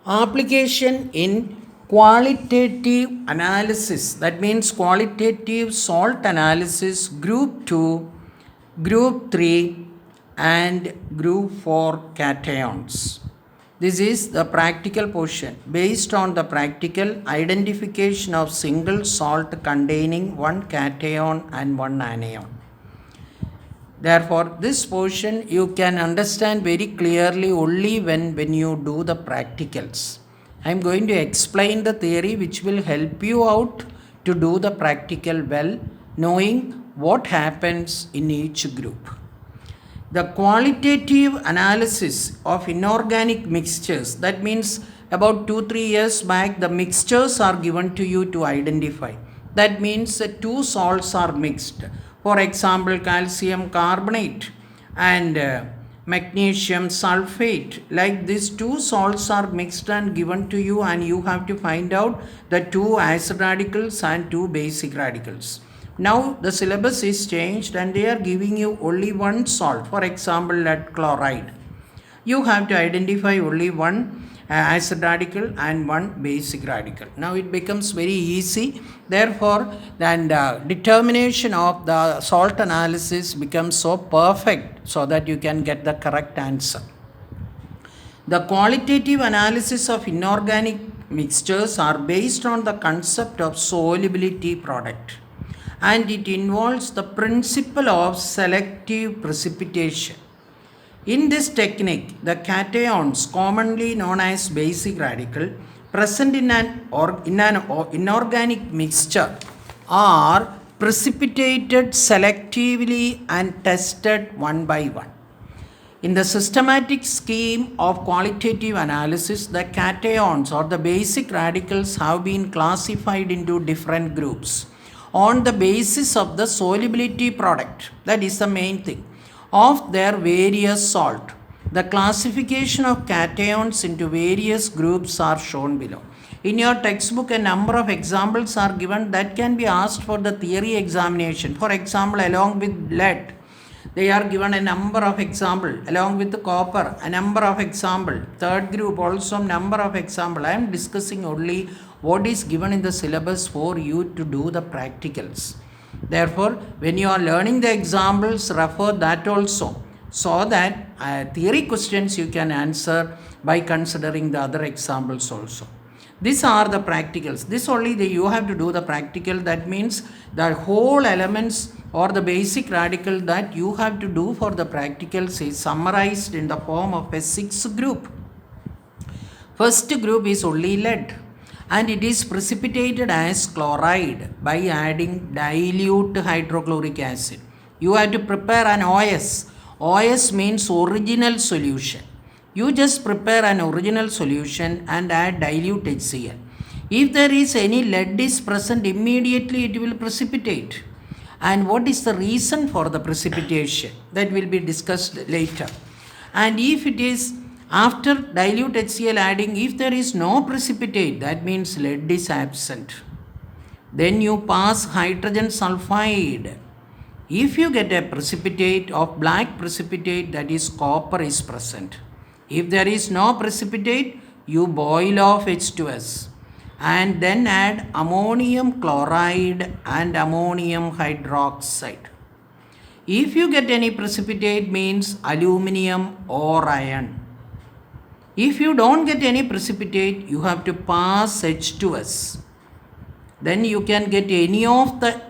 Application in qualitative analysis, that means qualitative salt analysis, group 2, group 3, and group 4 cations. This is the practical portion based on the practical identification of single salt containing one cation and one anion. Therefore, this portion you can understand very clearly only when you do the practicals. I am going to explain the theory which will help you out to do the practical well, knowing what happens in each group. The qualitative analysis of inorganic mixtures, that means about 2-3 years back, the mixtures are given to you to identify. That means two salts are mixed. For example, calcium carbonate and magnesium sulfate. Like these two salts are mixed and given to you, and you have to find out the two acid radicals and two basic radicals. Now the syllabus is changed and they are giving you only one salt. For example, lead chloride. You have to identify only one acid radical and one basic radical. Now it becomes very easy. Therefore, determination of the salt analysis becomes so perfect so that you can get the correct answer. The qualitative analysis of inorganic mixtures are based on the concept of solubility product, and it involves the principle of selective precipitation. In this technique, the cations, commonly known as basic radical, present in an inorganic mixture are precipitated selectively and tested one by one. In the systematic scheme of qualitative analysis, the cations or the basic radicals have been classified into different groups on the basis of the solubility product, that is the main thing, of their various salt. The classification of cations into various groups are shown below. In your textbook, a number of examples are given that can be asked for the theory examination. For example, along with lead, they are given a number of example. Along with the copper, a number of example. Third group also number of example. I am discussing only what is given in the syllabus for you to do the practicals. Therefore, when you are learning the examples, refer that also, so that theory questions you can answer by considering the other examples also. These are the practicals. This only you have to do the practical. That means the whole elements or the basic radical that you have to do for the practicals is summarized in the form of a 6 group. First group is only lead, and it is precipitated as chloride by adding dilute hydrochloric acid. You have to prepare an OS. OS means original solution. You just prepare an original solution and add dilute HCl. If there is any lead is present, immediately it will precipitate. And what is the reason for the precipitation? That will be discussed later. And if it is after dilute HCl adding, if there is no precipitate, that means lead is absent. Then you pass hydrogen sulfide. If you get a precipitate of black precipitate, that is copper is present. If there is no precipitate, you boil off H2S and then add ammonium chloride and ammonium hydroxide. If you get any precipitate, means aluminum or iron. If you don't get any precipitate, you have to pass H2S. Then you can get any of the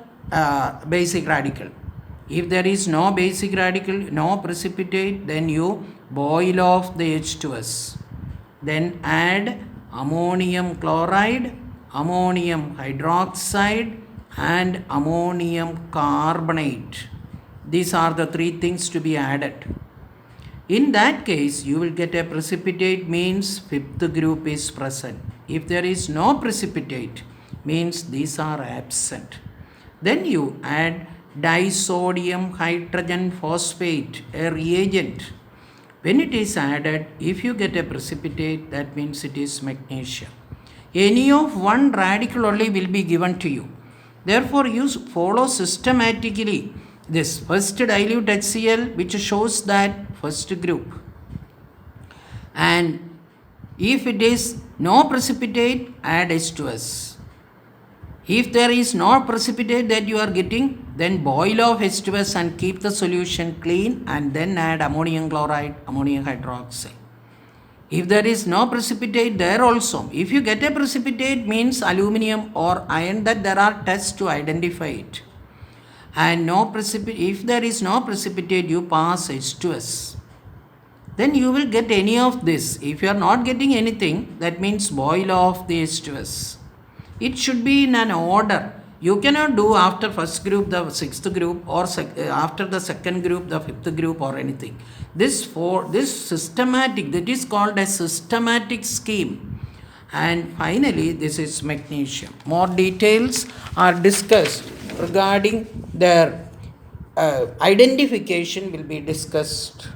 basic radical. If there is no basic radical, no precipitate, then you boil off the H2S. Then add ammonium chloride, ammonium hydroxide and ammonium carbonate. These are the 3 things to be added. In that case, you will get a precipitate, means 5th group is present. If there is no precipitate, means these are absent. Then you add disodium hydrogen phosphate, a reagent. When it is added, if you get a precipitate, that means it is magnesium. Any of one radical only will be given to you. Therefore, you follow systematically this first dilute HCl, which shows that first group, and If it is no precipitate, add H2S. If there is no precipitate that you are getting, then boil off H2S and keep the solution clean and then add ammonium chloride, ammonium hydroxide. If there is no precipitate there also, if you get a precipitate means aluminum or iron, that there are tests to identify it. And if there is no precipitate, you pass H2S. Then you will get any of this. If you are not getting anything, that means boil off the H2S. It should be in an order. You cannot do after first group the sixth group, or after the second group the fifth group, or anything. This systematic, that is called a systematic scheme. And finally, this is magnesium. More details are discussed regarding their identification will be discussed